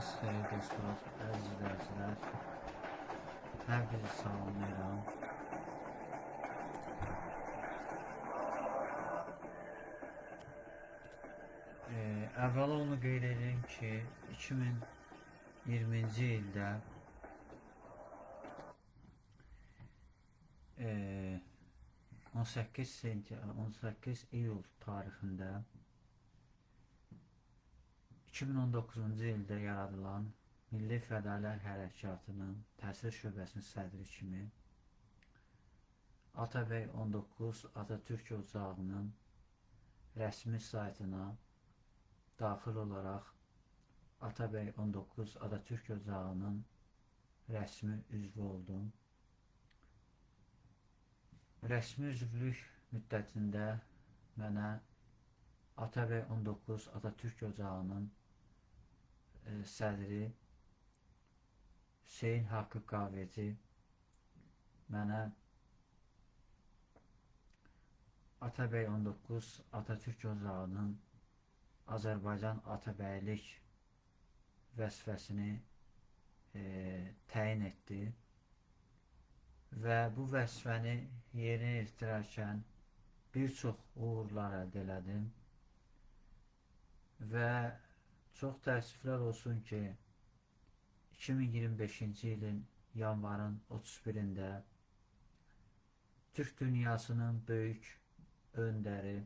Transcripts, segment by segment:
Sabahınız xeyir dostlar, əziz izləyicilər. Hər biri salamlayıram. Əvvəla onu qeyd edeyim ki, 2020-ci ildə 18 iyul tarixində 2019-cu ildə yaradılan Milli Fədailər Hərəkatının təsir şöbəsinin sədri kimi Atabəy 19 Atatürk Ocağının rəsmi saytına daxil olaraq Atabəy 19 Atatürk Ocağının rəsmi üzvü oldum. Rəsmi üzvlük müddətində mənə Atabəy 19 Atatürk Ocağının sədri Hüseyin Haqqı Qaveci mənə Atabəy 19 Atatürk Ocağının Azərbaycan Atabəylik vəzifəsini təyin etdi və bu vəzifəni yerinə yetirərkən bir çox uğurlar əldə elədim və çox təəssüflər olsun ki 2025-ci ilin yanvarın 31-də Türk dünyasının böyük öndəri,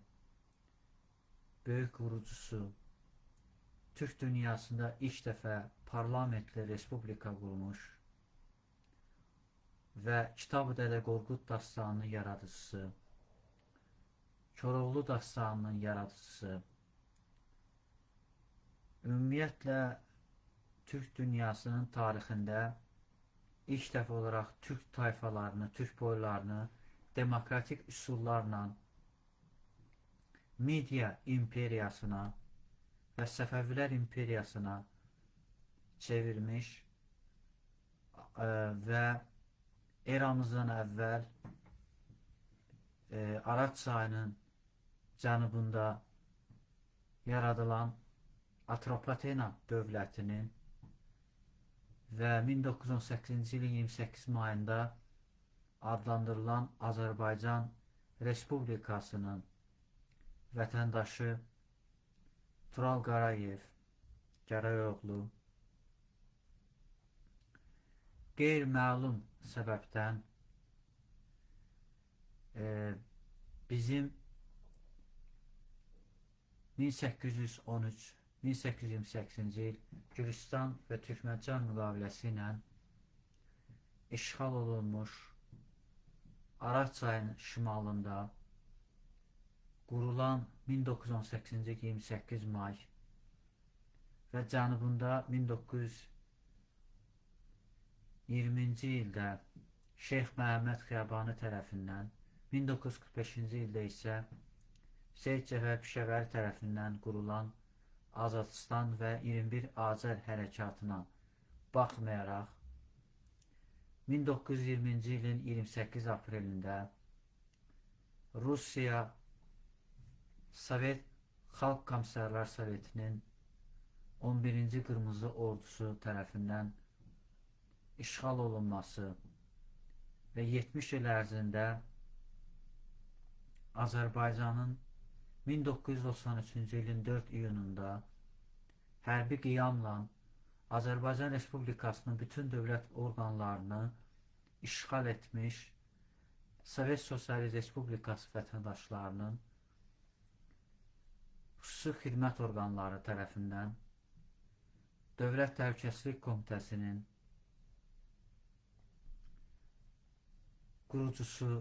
böyük qurucusu, Türk dünyasında ilk dəfə parlamentli respublika qurmuş və Kitab-ı Dədə Qorqud dastanının yaradıcısı, Koroğlu dastanının yaradıcısı, ümumiyyətlə Türk dünyasının tarixində ilk dəfə olaraq Türk tayfalarını, Türk boylarını demokratik üsullarla Midiya imperiyasına və Səfəvilər imperiyasına çevirmiş və eramızdan əvvəl Araz çayının cənubunda yaradılan Atropatena dövlətinin və 1918-ci ilin 28 mayında adlandırılan Azərbaycan Respublikasının vətəndaşı Tural Qarayoğlu qeyri-məlum səbəbdən bizim 1813-1828-ci il Gürcistan və Türkməncan müqaviləsi ilə işğal olunmuş Araz çayının şimalında qurulan 1918-ci 28 may və cənubunda 1920-ci ildə Şeyx Məhəmməd Xiyabani tərəfindən, 1945-ci ildə isə Seyid Cəfər Pişəvəri tərəfindən qurulan Azadistan və 21 Azər hərəkatına baxmayaraq 1920-ci ilin 28 aprelində Rusiya Sovet Xalq Komissarlar Sovetinin 11-ci Qırmızı Ordusu tərəfindən işğal olunması və 70 il ərzində Azərbaycanın 1993-cü ilin 4 iyununda hərbi qiyamla Azərbaycan Respublikasının bütün dövlət orqanlarını işğal etmiş Sovet Sosialist Respublikası vətəndaşlarının xüsusi xidmət orqanları tərəfindən Dövlət Təhlükəsizlik Komitəsinin qurucusu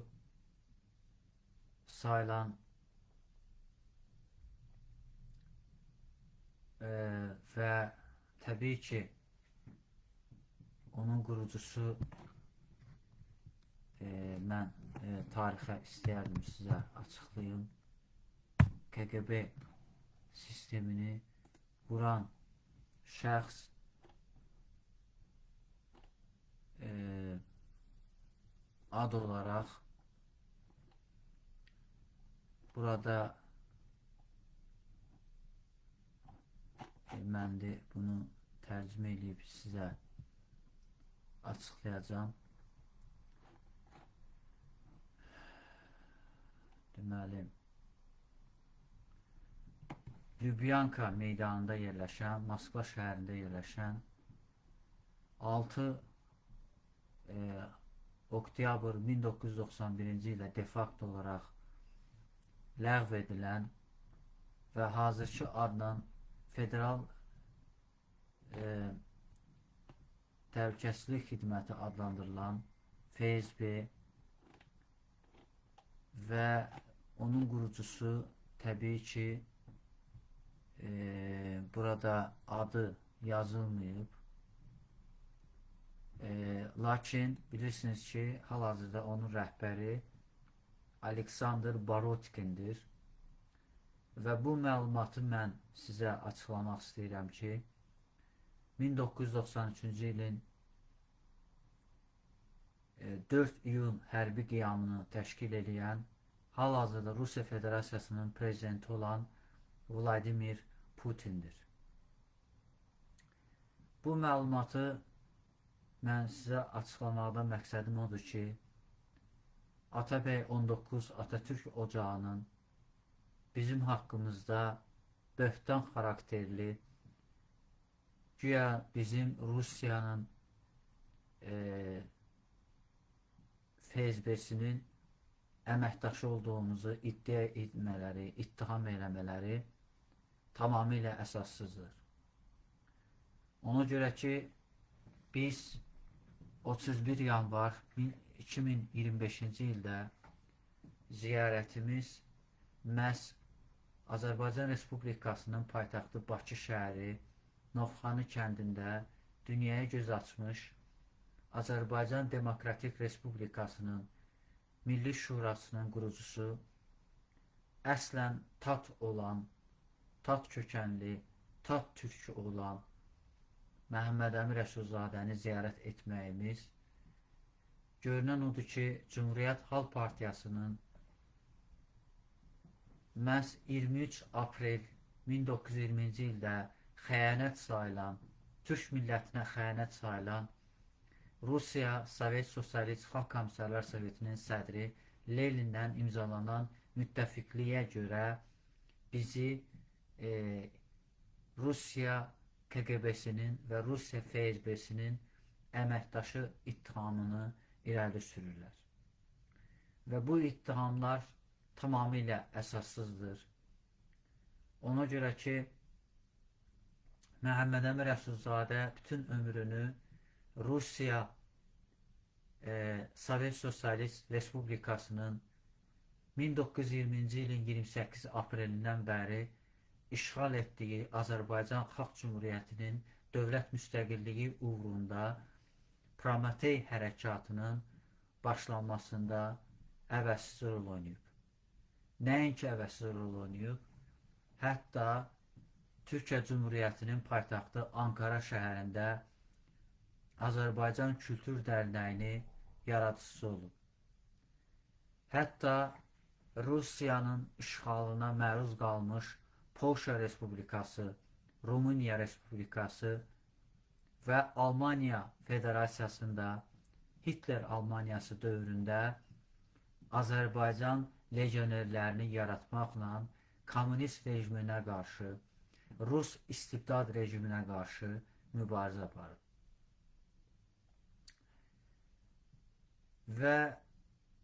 sayılan və təbii ki onun qurucusu mən tarixə istəyərdim sizə açıqlayım. KGB sistemini quran şəxs ad olaraq burada mən də bunu tərcümə edib sizə açıqlayacağım. Deməli, Lübyanka meydanında yerləşən, Moskva şəhərində yerləşən 6 oktyabr 1991-ci ildə de facto olaraq ləğv edilən və hazırki adla Federal Təhlükəsizlik Xidməti adlandırılan FSB və onun qurucusu təbii ki burada adı yazılmayıb. Lakin bilirsiniz ki, hal-hazırda onun rəhbəri Aleksandr Barotkindir. Və bu məlumatı mən sizə açıqlamaq istəyirəm ki, 1993-cü ilin 4 iyun hərbi qiyamını təşkil edən, hal-hazırda Rusiya Federasiyasının prezidenti olan Vladimir Putindir. Bu məlumatı mən sizə açıqlamaqda məqsədim odur ki, Atabəy 19 Atatürk ocağının bizim haqqımızda böhtan xarakterli, güya bizim Rusiyanın FSB-sinin əməkdaşı olduğumuzu iddia etmələri, ittiham eləmələri tamamilə əsassızdır. Ona görə ki, biz 31 yanvar 2025-ci ildə ziyarətimiz məhz Azərbaycan Respublikasının paytaxtı Bakı şəhəri Novxanı kəndində dünyaya göz açmış Azərbaycan Demokratik Respublikasının Milli Şurasının qurucusu, əslən Tat olan, Tat kökənli, Tat türkü olan Məhəmməd Əmin Rəsulzadəni ziyarət etməyimiz görünən odur ki, Cumhuriyyət Xalq Partiyasının məhz 23 aprel 1920-ci ildə xəyanət sayılan, Türk millətinə xəyanət sayılan Rusiya Sovet Sosialist Xalq Komissarlar Sovetinin sədri Lenindən imzalanan müttəfiqliyə görə bizi Rusiya KGB-sinin və Rusiya FSB-sinin əməkdaşı ittihamını irəli sürürlər. Və bu ittihamlar tamamilə əsassızdır. Ona görə ki, Məhəmməd Əmin Rəsulzadə bütün ömrünü Rusiya Sovet Sosialist Respublikasının 1920-ci ilin 28 aprelindən bəri işğal etdiyi Azərbaycan Xalq Cumhuriyyətinin dövlət müstəqilliyi uğrunda Prometey hərəkatının başlanmasında əvəzsiz rol oynayıb. Nəinki əvəzsiz rol oynayıb, hətta Türkiyə Cumhuriyyətinin paytaxtı Ankara şəhərində Azərbaycan Kültür Dərnəyini yaradıcısı olub. Hətta Rusiyanın işğalına məruz qalmış Polşa Respublikası, Rumıniya Respublikası və Almaniya Federasiyasında Hitler Almaniyası dövründə Azərbaycan legionerlərini yaratmaqla komünist rejiminə qarşı, Rus istibdad rejiminə qarşı mübarizə aparıb. Və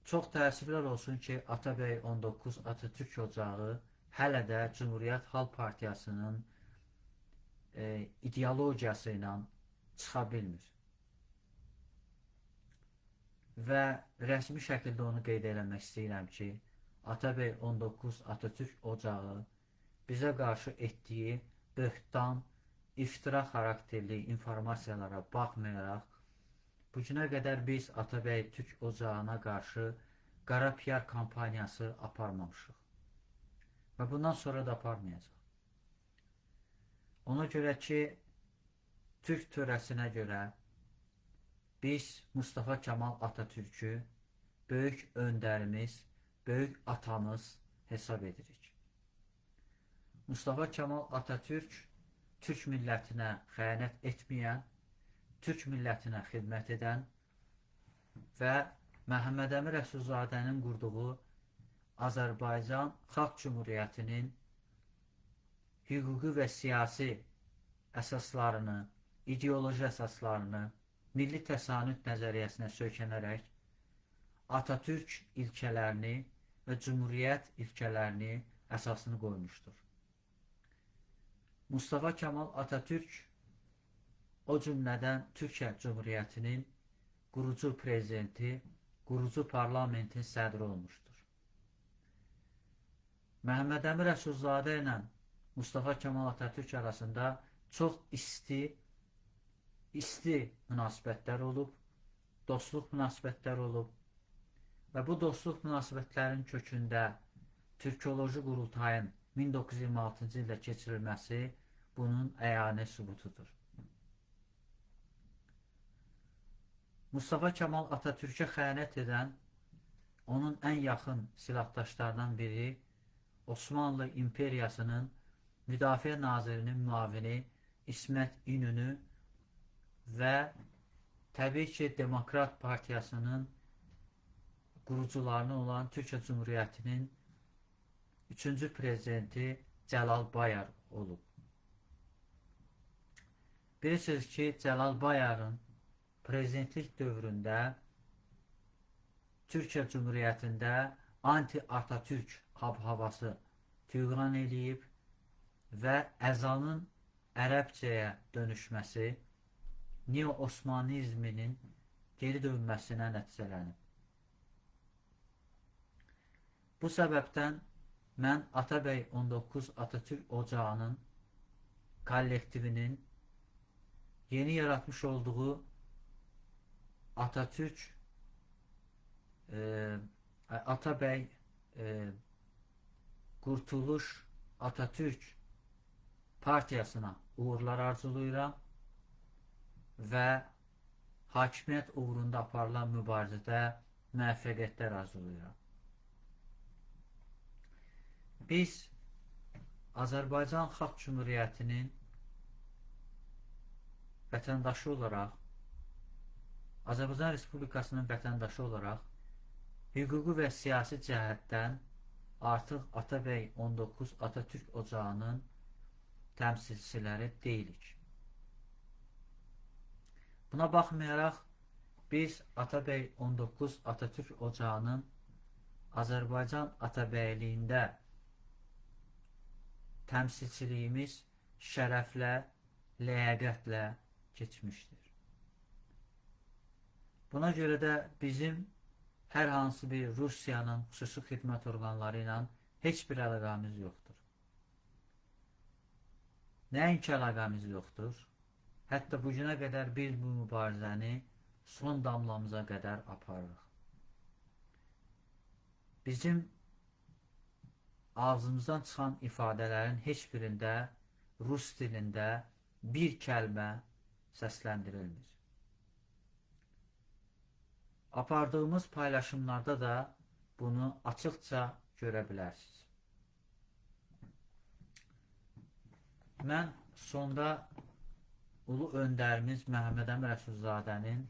çox təəssüflər olsun ki, Atabəy 19 Atatürk ocağı hələ də Cumhuriyyət Xalq Partiyasının ideologiyası ilə çıxa bilmir. Və rəsmi şəkildə onu qeyd eləmək istəyirəm ki, Atabəy 19 Atatürk ocağı bizə qarşı etdiyi böhtan, iftira xarakterli informasiyalara baxmayaraq, bu günə qədər biz Atabəy Türk ocağına qarşı qara PR kampaniyası aparmamışıq. Və bundan sonra da aparmayacaq. Ona görə ki, Türk törəsinə görə biz Mustafa Kemal Atatürk'ü böyük öndərimiz, böyük atamız hesab edirik. Mustafa Kemal Atatürk Türk millətinə xəyanət etməyən, Türk millətinə xidmət edən və Məhəmməd Əmin Rəsulzadənin qurduğu Azərbaycan Xalq Cümhuriyyətinin hüquqi və siyasi əsaslarını, ideoloji əsaslarını milli təsanüd nəzəriyyəsinə söykənərək Atatürk ilkələrini və Cümhuriyyət ilkələrini əsasını qoymuşdur. Mustafa Kemal Atatürk o cümlədən Türkiyə Cümhuriyyətinin qurucu prezidenti, qurucu parlamentin sədri olmuşdur. Məhəmməd Əmin Rəsulzadə ilə Mustafa Kemal Atatürk arasında çox isti münasibətlər olub, dostluq münasibətlər olub və bu dostluq münasibətlərin kökündə Türkoloji qurultayın 1926-cı ildə keçirilməsi bunun əyani sübutudur. Mustafa Kemal Atatürk'e xəyanət edən onun ən yaxın silahdaşlarından biri Osmanlı İmperiyasının Müdafiə Nazirinin müavini İsmət İnönü və təbii ki Demokrat Partiyasının qurucularından olan Türkiyə Cümhuriyyətinin 3-cü prezidenti Cəlal Bayar olub. Bilirsiniz ki, Cəlal Bayarın prezidentlik dövründə Türkiyə Cümhuriyyətində anti-Atatürk hab-havası tüğyan eləyib və əzanın ərəbcəyə dönüşməsi neo-Osmanizminin geri dönməsinə nəticələnib. Bu səbəbdən mən Atabəy 19 Atatürk Ocağının kollektivinin yeni yaratmış olduğu Atabəy Qurtuluş Atatürk Partiyasına uğurlar arzulayıram və hakimiyyət uğrunda aparılan mübarizədə müvəffəqiyyətlər arzulayıram. Biz Azərbaycan Xalq Cümhuriyyətinin vətəndaşı olaraq, Azərbaycan Respublikasının vətəndaşı olaraq hüquqi və siyasi cəhətdən artıq Atabəy 19 Atatürk Ocağının təmsilçiləri deyilik. Buna baxmayaraq biz Atabəy 19 Atatürk Ocağının Azərbaycan Atabəyliyində təmsilçiliyimiz şərəflə, ləyaqətlə keçmişdir. Buna görə də bizim hər hansı bir Rusiyanın xüsusi xidmət orqanları ilə heç bir əlaqəmiz yoxdur. Nəinki əlaqəmiz yoxdur, hətta bugünə qədər biz bu mübarizəni son damlamıza qədər aparırıq. Bizim ağzımızdan çıxan ifadələrin heç birində Rus dilində bir kəlmə səsləndirilmir. Apardığımız paylaşımlarda da bunu açıqca görə bilərsiniz. Mən sonda ulu öndərimiz Məhəmməd Əmin Rəsulzadənin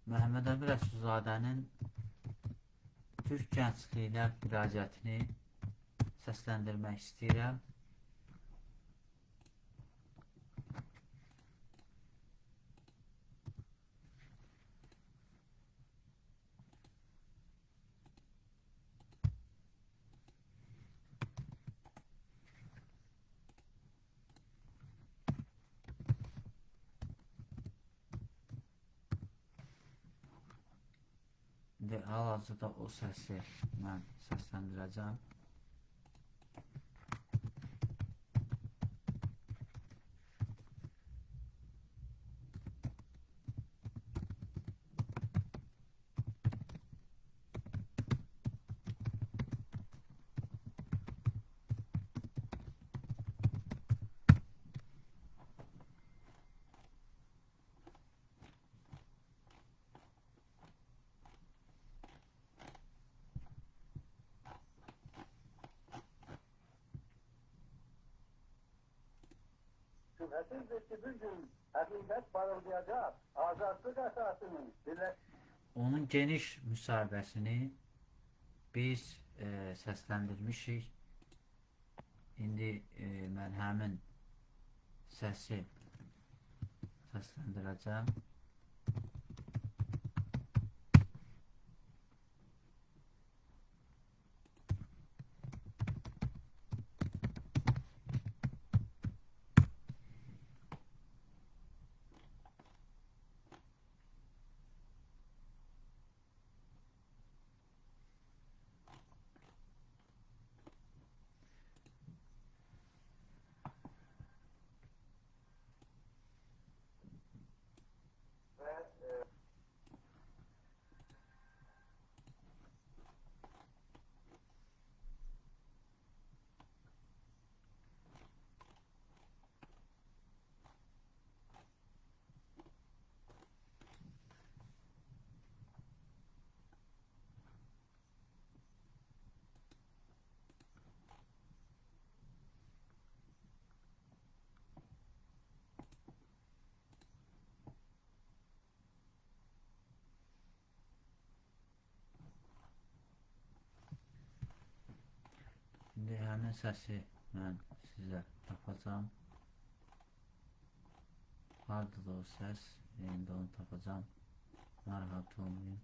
Məhəmməd Əmin Rəsulzadənin Türk gəncliyinə müraciətini səsləndirmək istəyirəm. Hal-hazırda o səsi mən səsləndirəcəm. Nəsibdir ki, bir gün həqiqət parıldayacaq, azadlıq əsasının Onun geniş müsahibəsini biz səsləndirmişik. İndi mən həmin səsi səsləndirəcəm. İndi həmin səsi mən sizə tapacağım. Hardadır o səs? İndi onu tapacağım. Narahat olmayın.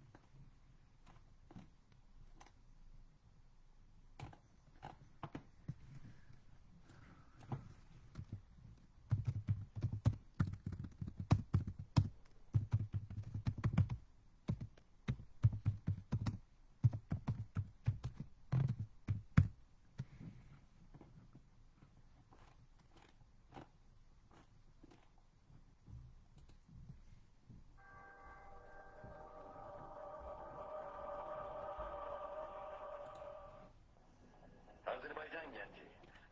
Azerbaycan genci,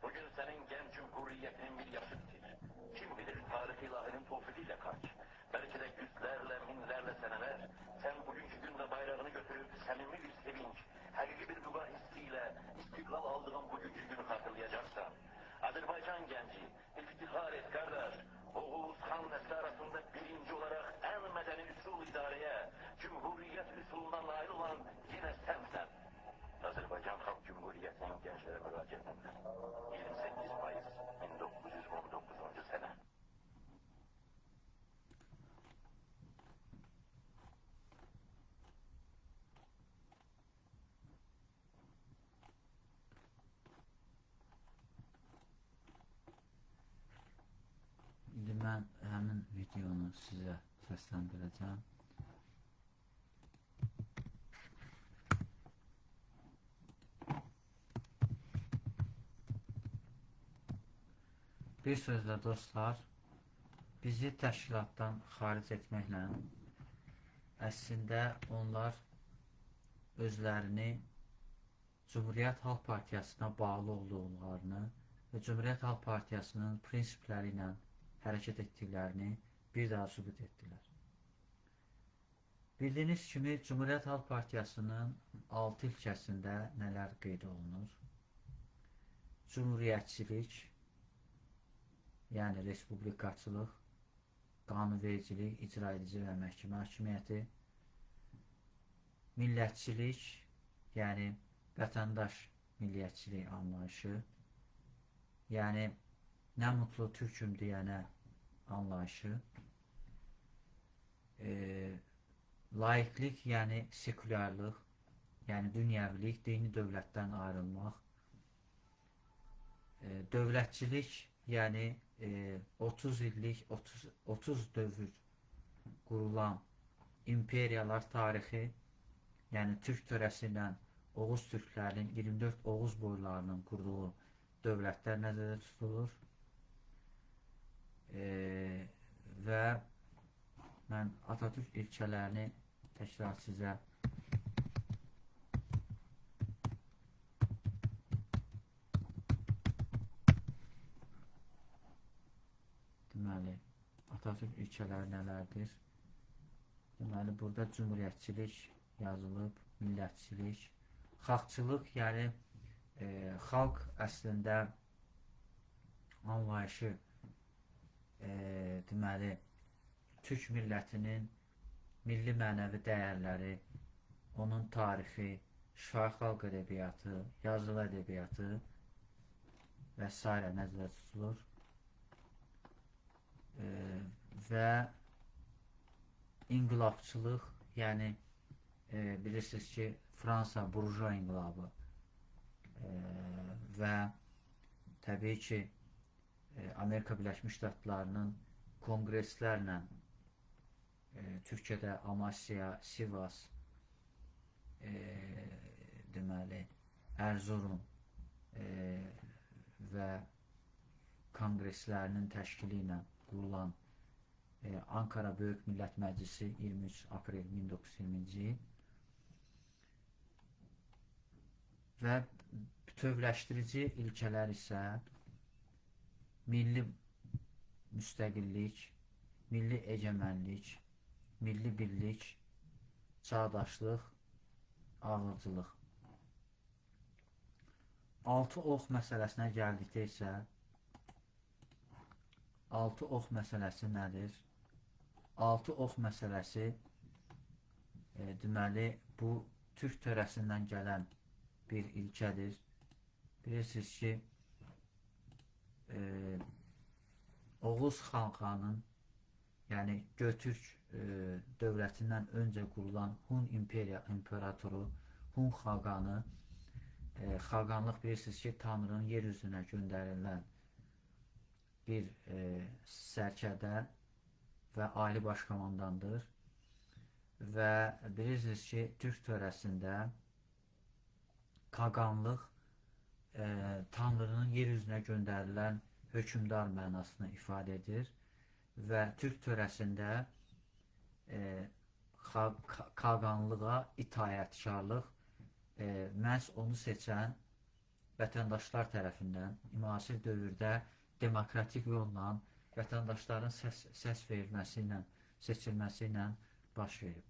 bugün senin genç cumhuriyetinin bir yaşı bitir. Kim bilir tarih ilahinin tevfikiyle kaç. Belki de yüzlerle, binlerle seneler, sen bugünkü günde bayrağını götürüp samimi bir sevinç, hakiki bir dua hissiyle istiklal aldığın bugünkü günü hatırlayacaksan. Azerbaycan genci, iftihar et kardeş. Oğuz Han nesli arasında birinci olarak en medeni usul idareye, cumhuriyet usuluna nail olan yine sensen. Azerbaycan Halk Cumhuriyeti'nin gençlere müracaatında 28 Mayıs 1919. sene. İndi mən həmin videonu sizə səsləndirəcəm. Bir sözlə dostlar, bizi təşkilatdan xaric etməklə əslində onlar özlərini Cumhuriyyət Halk Partiyasına bağlı olduqlarını və Cumhuriyyət Halk Partiyasının prinsipləri ilə hərəkət etdiklərini bir daha sübut etdilər. Bildiyiniz kimi Cumhuriyyət Halk Partiyasının 6 ilkəsində nələr qeyd olunur? Cumhuriyyətçilik, yəni respublikaçılıq, qanunvericilik, icra edici və məhkəmə hakimiyyəti, millətçilik, yəni vətəndaş milliyyətçilik anlayışı, yəni nə mutlu türküm deyənə anlayışı, laiklik, yəni sekulyarlıq, yəni dünyəvilik, dini dövlətdən ayrılmaq, dövlətçilik, yəni 30 illik, 30 dövr qurulan imperiyalar tarixi, yəni Türk törəsi ilə Oğuz türklərinin 24 Oğuz boylarının qurduğu dövlətlər nəzərdə tutulur. Və mən Atatürk ilkələrini təkrar sizə deməli, Atatürk ilkələri nələrdir? Deməli, burada cumhuriyyətçilik yazılıb, millətçilik, xalqçılıq, yəni xalq əslində anlayışı deməli, Türk millətinin milli mənəvi dəyərləri, onun tarixi, şifahi xalq ədəbiyyatı, yazılı ədəbiyyatı və s. nəzərdə tutulur. Və inqilabçılıq, yəni bilirsiniz ki, Fransa burjua inqilabı və təbii ki, Amerika Birləşmiş Ştatlarının konqreslərlə Türkiyədə Amasya, Sivas, deməli, Erzurum və konqreslərinin təşkili ilə qurulan Ankara Böyük Millət Məclisi 23 aprel 1920-ci il və bütövləşdirici ilkələr isə milli müstəqillik, milli egemenlik, milli birlik, çağdaşlıq, ağırcılıq. Altı ox məsələsinə gəldikdə isə altı ox məsələsi nədir? Altı ox məsələsi deməli, bu Türk törəsindən gələn bir ilkədir. Bilirsiniz ki, Oğuz Xaqanın, yəni Götürk dövlətindən öncə qurulan Hun imperatoru Hun Xaqanı, Xaqanlıq bilirsiniz ki, Tanrının yer üzünə göndərilən bir sərkərdə və ali başkomandandır və bilirsiniz ki, Türk törəsində Xaqanlıq Tanrının yer üzünə göndərilən hökmdar mənasını ifadə edir və Türk törəsində Xaqanlığa itayətkarlıq məhz onu seçən vətəndaşlar tərəfindən müasir dövrdə demokratik yolla vətəndaşların səs verilməsi ilə, seçilməsi ilə baş verib.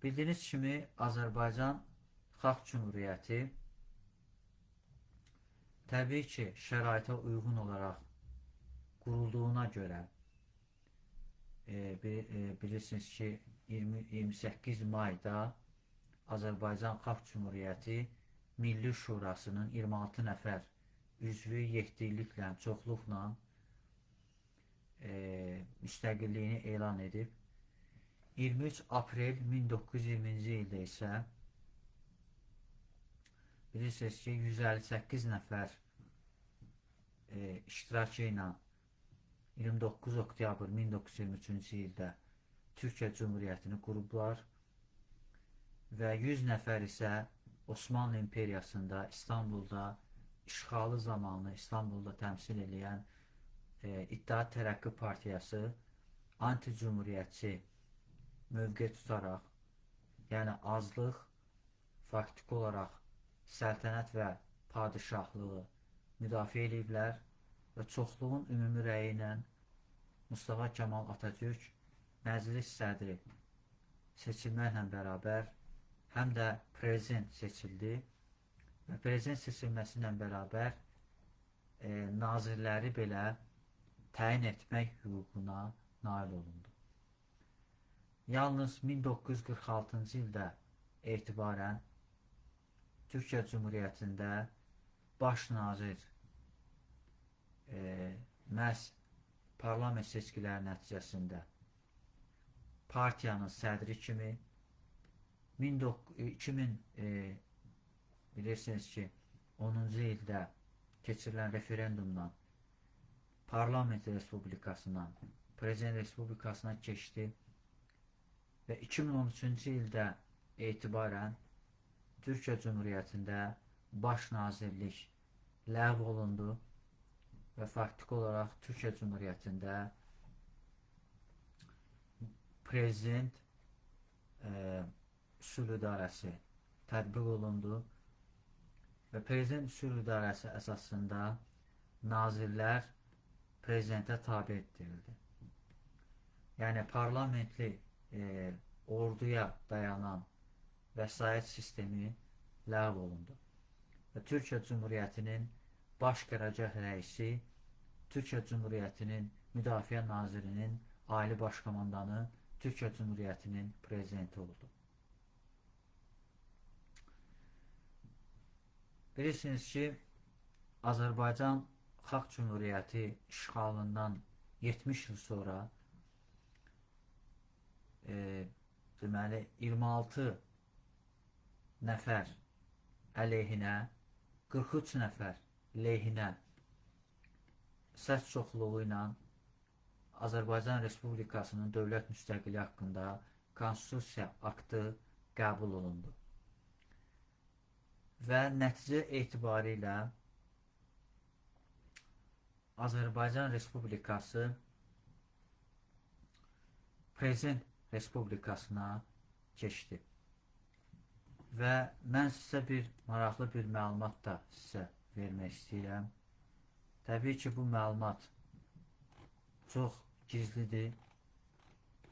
Bildiyiniz kimi, Azərbaycan Xalq Cümhuriyyəti təbii ki, şəraitə uyğun olaraq qurulduğuna görə bilirsiniz ki, 28 mayda Azərbaycan Xalq Cümhuriyyəti Milli Şurasının 26 nəfər üzvü yekdilliklə, çoxluqla müstəqilliyini elan edib. 23 aprel 1920-ci ildə isə bilirsiniz ki, 158 nəfər iştirakı ilə 29 oktyabr 1923-cü ildə Türkiyə Cümhuriyyətini qurublar və 100 nəfər isə Osmanlı İmperiyasında, İstanbulda işğalı zamanı İstanbulda təmsil edən İttihat Tərəqqi Partiyası anti-cümhuriyyətçi mövqe tutaraq, yəni azlıq faktiki olaraq səltənət və padişahlığı müdafiə ediblər və çoxluğun ümumi rəyi ilə Mustafa Kemal Atatürk məclis sədri seçilməklə bərabər həm də prezident seçildi və prezident seçilməsi ilə bərabər nazirləri belə təyin etmək hüququna nail olundu. Yalnız 1946-cı ildə etibarən Türkiyə Cümhuriyyətində baş nazir məhz parlament seçkiləri nəticəsində partiyanın sədri kimi 2000 bilirsiniz ki, 10-cu ildə keçirilən referendumdan parlament respublikasından prezident respublikasına keçdi və 2013-cü ildə etibarən Türkiyə Cümhuriyyətində baş nazirlik ləğv olundu və faktiki olaraq Türkiyə Cümhuriyyətində prezident üsul idarəsi tətbiq olundu və prezident üsul idarəsi əsasında nazirlər prezidentə tabe etdirildi. Yəni parlamentli orduya dayanan vəsait sistemi ləğv olundu və Türkiyə Cümhuriyyətinin baş qərargah rəisi Türkiyə Cümhuriyyətinin Müdafiə Nazirinin Ali Başkomandanı, Türkiyə Cümhuriyyətinin prezidenti oldu. Bilirsiniz ki, Azərbaycan Xalq Cümhuriyyəti işğalından 70 il sonra deməli 26 nəfər əleyhinə, 43 nəfər lehinə səs çoxluğu ilə Azərbaycan Respublikasının dövlət müstəqilliyi haqqında konstitusiya aktı qəbul olundu. Və nəticə etibarilə Azərbaycan Respublikası Prezident Respublikasına keçdi. Və mən sizə maraqlı bir məlumat da sizə vermək istəyirəm. Təbii ki, bu məlumat çox gizlidir.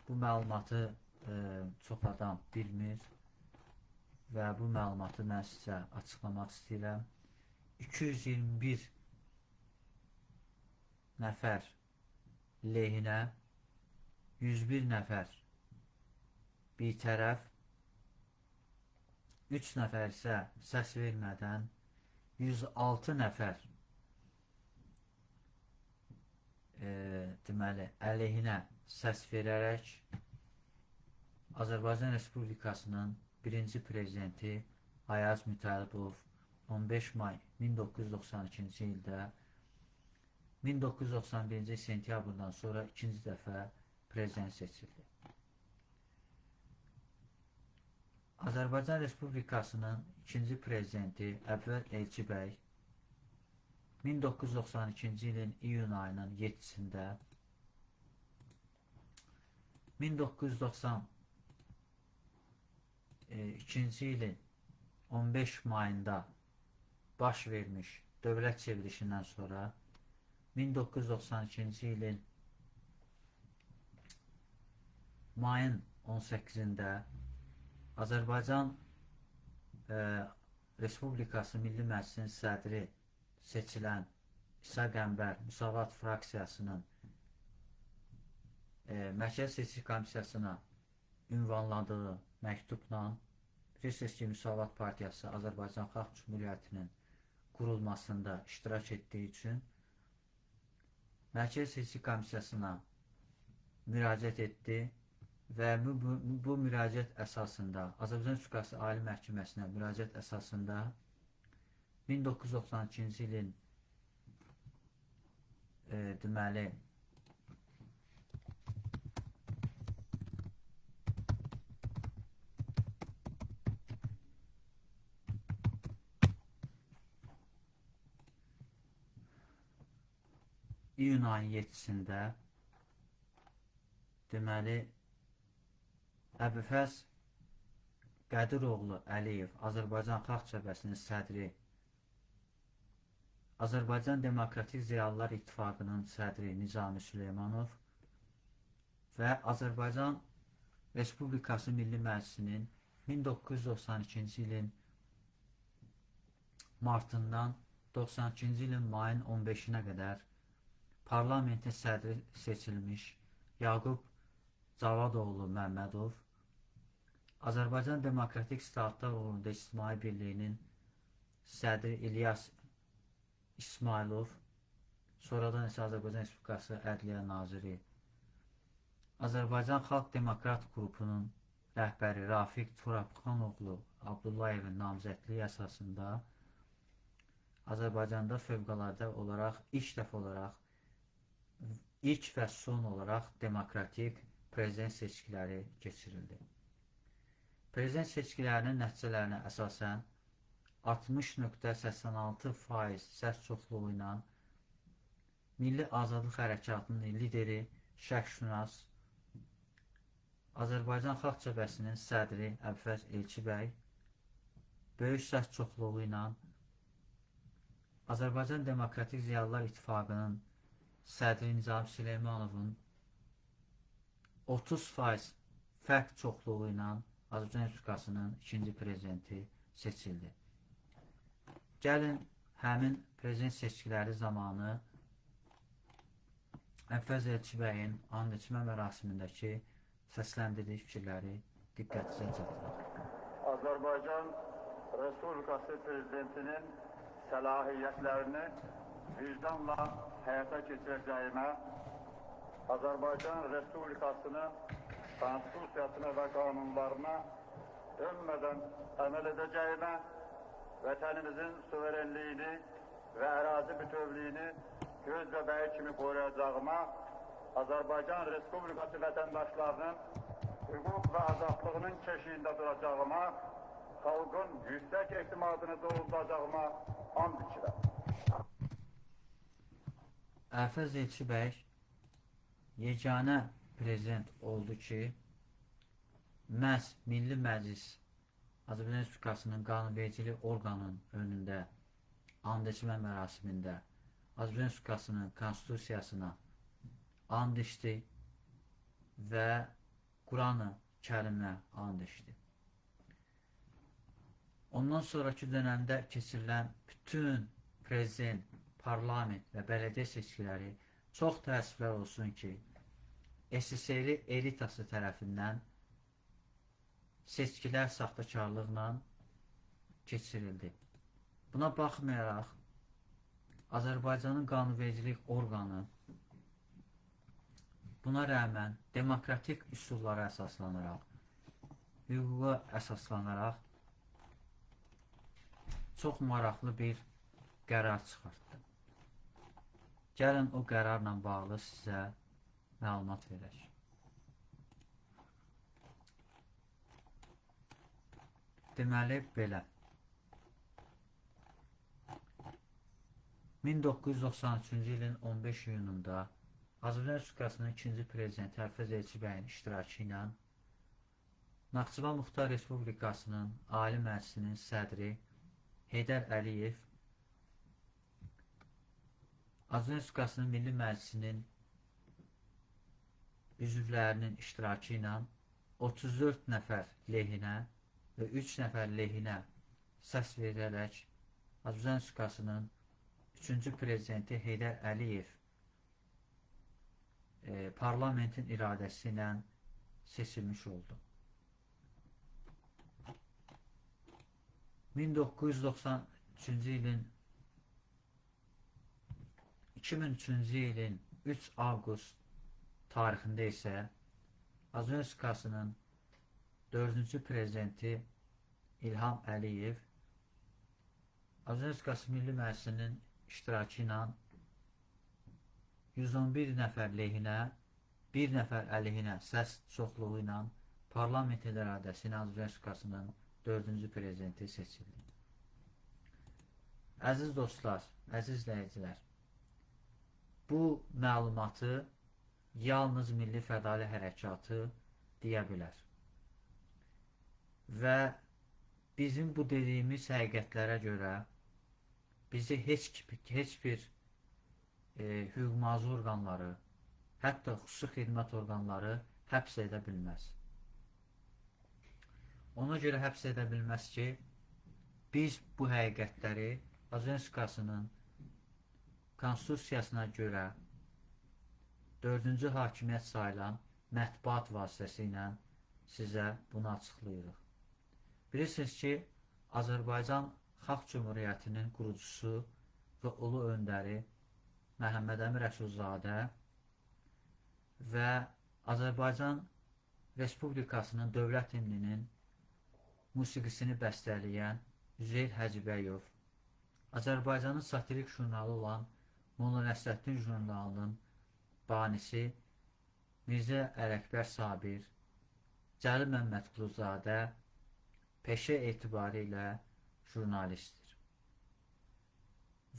Bu məlumatı çox adam bilmir və bu məlumatı mən sizə açıqlamaq istəyirəm. 221 nəfər lehinə, 101 nəfər bitərəf, 3 nəfər isə səs vermədən, 106 nəfər deməli əleyhinə səs verərək Azərbaycan Respublikasının birinci prezidenti Ayaz Mütəllibov 15 may 1992-ci ildə 1991-ci sentyabrdan sonra ikinci dəfə prezident seçildi. Azərbaycan Respublikasının ikinci prezidenti Əvvəl Elçi bəy 1992-ci ilin iyun ayının 7-sində 1992-ci ilin 15 mayında baş vermiş dövlət çevrilişindən sonra 1992-ci ilin mayın 18-də Azərbaycan Respublikası Milli Məclisinin sədri seçilən İsa Qəmbər Müsavat fraksiyasının Mərkəzi Seçki Komissiyasına ünvanladığı məktubla bilirsiniz ki, Müsavat Partiyası Azərbaycan Xalq Cümhuriyyətinin qurulmasında iştirak etdiyi üçün Mərkəzi Seçki Komissiyasına müraciət etdi və bu müraciət əsasında Azərbaycan Respublikası Ali Məhkəməsinə müraciət əsasında 1992-ci ilin deməli iyun ayının 7-sində deməli Əbülfəz Qədiroğlu Əliyev, Azərbaycan Xalq Cəbhəsinin sədri, Azərbaycan Demokratik Ziyalılar İttifaqının sədri Nizami Süleymanov və Azərbaycan Respublikası Milli Məclisinin 1992-ci ilin martından 92-ci ilin mayın 15-nə qədər parlamentin sədri seçilmiş Yaqub Cavadoğlu Məmmədov, Azərbaycan Demokratik İslahatlar uğrunda İctimai Birliyinin sədri İlyas İsmailov, sonradan isə Azərbaycan Respublikası Ədliyyə Naziri, Azərbaycan Xalq Demokrat Qrupunun rəhbəri Rafiq Turabxanoğlu Abdullayevin namizədliyi əsasında Azərbaycanda fövqəladə olaraq ilk dəfə olaraq ilk və son olaraq demokratik prezident seçkiləri keçirildi. Prezident seçkilərinin nəticələrinə əsasən 60.86% səs çoxluğu ilə Milli Azadlıq Hərəkatının lideri şərqşünas Azərbaycan Xalq Cəbhəsinin sədri Əbülfəz Elçi bəy böyük səs çoxluğu ilə Azərbaycan Demokratik Ziyalılar İttifaqının sədri Nizami Süleymanovun 30% fərq çoxluğu ilə Azərbaycan Respublikasının ikinci prezidenti seçildi. Gəlin həmin prezident seçkiləri zamanı Əlfəz Elçibəyin and içmə mərasimindəki səsləndirdiyi fikirləri diqqətinizə çatdıraq. Azərbaycan Respublikası Prezidentinin səlahiyyətlərini vicdanla həyata keçirəcəyimə, Azərbaycan Respublikasının Konstitusiyasına və qanunlarına dönmədən əməl edəcəyimə, vətənimizin suverenliyini və ərazi bütövlüyünü göz bəbəyi kimi qoruyacağıma, Azərbaycan Respublikası vətəndaşlarının hüquq və azadlığının keşiyində duracağıma, xalqın yüksək etimadını doğrulacağıma and içirəm. Əlfəz Elçibəy yeganə prezident oldu ki, məhz Milli Məclis Azərbaycan Respublikasının qanunvericilik orqanının önündə and içmə mərasimində Azərbaycan Respublikasının konstitusiyasına and içdi və Quran-ı Kərimə and içdi. Ondan sonraki dönemdə keçirilən bütün prezident, parlament və bələdiyyə seçkiləri çox təəssüflər olsun ki, SSR elitası tərəfindən seçkilər saxtakarlıqla keçirildi. Buna baxmayaraq, Azərbaycanın qanunvericilik orqanı buna rəğmən demokratik üsullara əsaslanaraq, hüquqa əsaslanaraq çox maraqlı bir qərar çıxartdı. Gəlin o qərarla bağlı sizə məlumat verək. Deməli, belə. 1993-cü ilin 15 iyununda Azərbaycan Respublikasının ikinci prezidenti Əlfəz Elçibəyin iştirakı ilə Naxçıvan Muxtar Respublikasının Ali Məclisinin sədri Heydər Əliyev Azərbaycan Respublikasının Milli Məclisinin üzvlərinin iştirakı ilə 34 nəfər lehinə və 3 nəfər lehinə səs verilərək Azərbaycan Respublikasının 3-cü prezidenti Heydər Əliyev parlamentin iradəsi ilə seçilmiş oldu. 1993-cü ilin 2003-cü ilin 3 avqust tarixində isə Azərbaycan Respublikasının 4-cü prezidenti İlham Əliyev Azərbaycan Respublikası Milli Məclisinin iştirakı ilə 111 nəfər lehinə, 1 nəfər əleyhinə səs çoxluğu ilə parlament iradəsi ilə Azərbaycan Respublikasının 4-cü prezidenti seçildi. Əziz dostlar, əziz izləyicilər, bu məlumatı yalnız Milli Fədali Hərəkatı deyə bilər. Və bizim bu dediyimiz həqiqətlərə görə bizi heç bir hüquq-mühafizə orqanları, hətta xüsusi xidmət orqanları həbs edə bilməz. Ona görə həbs edə bilməz ki, biz bu həqiqətləri Azərbaycan Respublikasının konstitusiyasına görə 4-cü hakimiyyət sayılan mətbuat vasitəsi ilə sizə bunu açıqlayırıq. Bilirsiniz ki, Azərbaycan Xalq Cümhuriyyətinin qurucusu və ulu öndəri Məhəmməd Əmin Rəsulzadə və Azərbaycan Respublikasının dövlət himninin musiqisini bəstələyən Üzeyir Hacibəyov, Azərbaycanın satirik jurnalı olan Molla Nəsrəddin jurnalının banisi Mirzə Ələkbər Sabir, Cəlil Məmmədquluzadə peşə etibarı ilə jurnalistdir.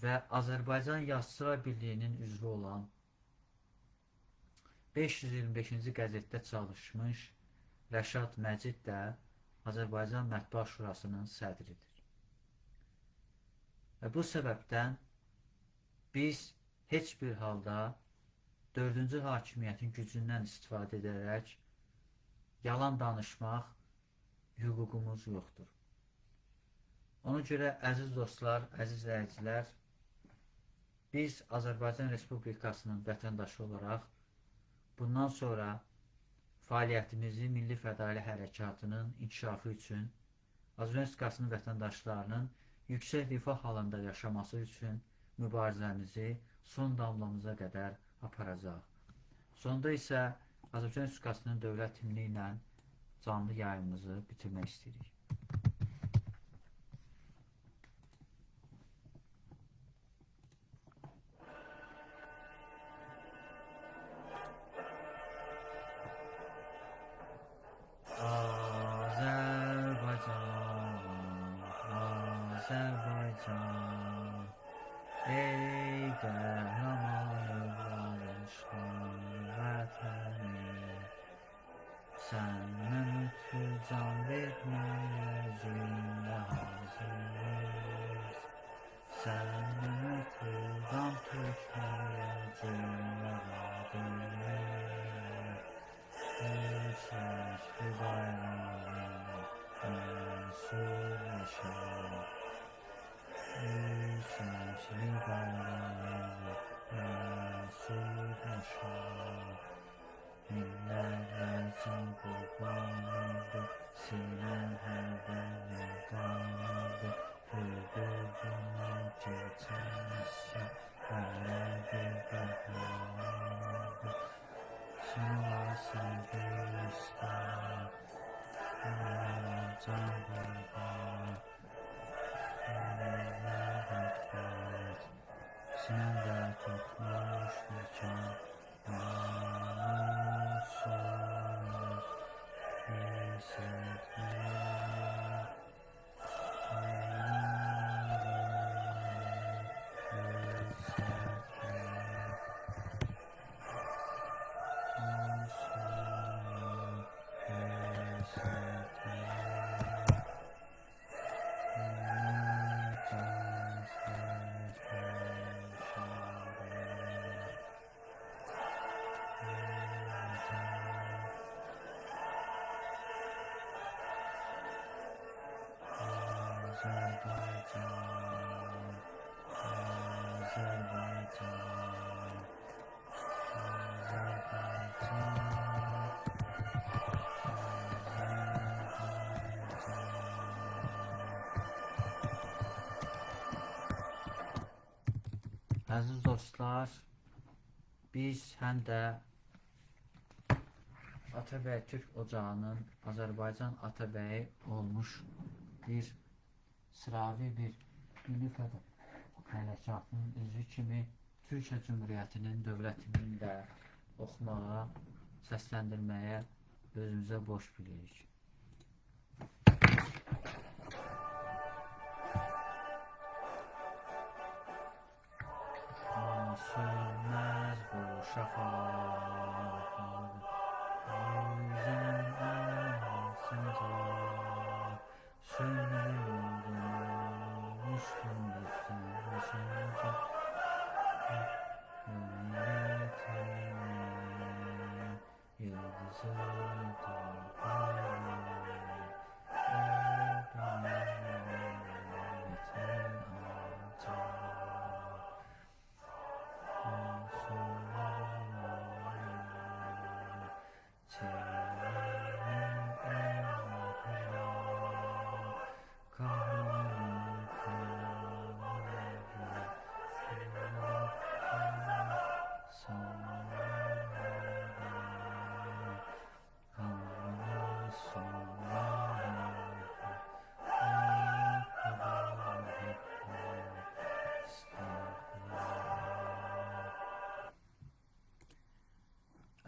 Və Azərbaycan Yazıçılar Birliyinin üzvü olan 525-ci qəzetdə çalışmış Rəşad Məcid də Azərbaycan Mətbuat Şurasının sədridir. Və bu səbəbdən biz heç bir halda 4-cü hakimiyyətin gücündən istifadə edərək yalan danışmaq hüququmuz yoxdur. Ona görə əziz dostlar, əziz izləyicilər, Biz Azərbaycan Respublikasının vətəndaşı olaraq bundan sonra fəaliyyətimizi milli fədali hərəkatının inkişafı üçün, Azərbaycan Respublikasının vətəndaşlarının yüksək rifah halında yaşaması üçün mübarizəmizi son damlamıza qədər aparacaq. Sonda isə Azərbaycan Respublikasının dövlət himni ilə canlı yayımımızı bitirmək istəyirik. Azərbaycan, ey qəhrəman barışın vətəni, səndən ötürü can verməyə cümlə hazırız, səndən ötürü qan tökməyə cümlə qadirdir, yüksəkli bayrağına mənsublaşır. Yüksəkli bayrağına mənsublaşır. Millərlə can qurban oldu, sinən hərbəni qanırdı, hüququndan keçəməzsə, hələ bir qəhrəmandı. Sən varsan Gülüstan, can qurban, sinəndə tutmuş nikah, namusunu hissetmeye, Əziz dostlar, biz həm də Atabəy Türk Ocağının Azərbaycan Atabəyi olmuş bir sıravi bir milli fədal hərəkatının üzvü kimi Türkiyə Cümhuriyyətinin dövlətini də oxumağa, səsləndirməyə özümüzə borc bilirik. Sönmez bu şafak, yüzün ağsınca, sönmüldün üstünde sönmüşünce, milletin yıldızıdır parlıyor, oradan milletin alacak.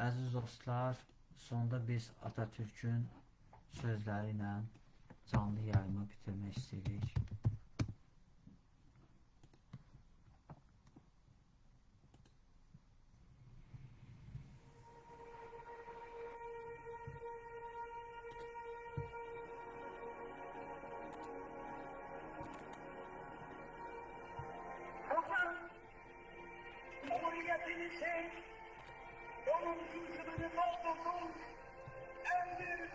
Əziz dostlar, sonda biz Atatürk'ün sözləri ilə canlı yayımı bitirmək istəyirik. Bugün Cumhuriyetimizin 10. yılını doldurduğumuz en büyük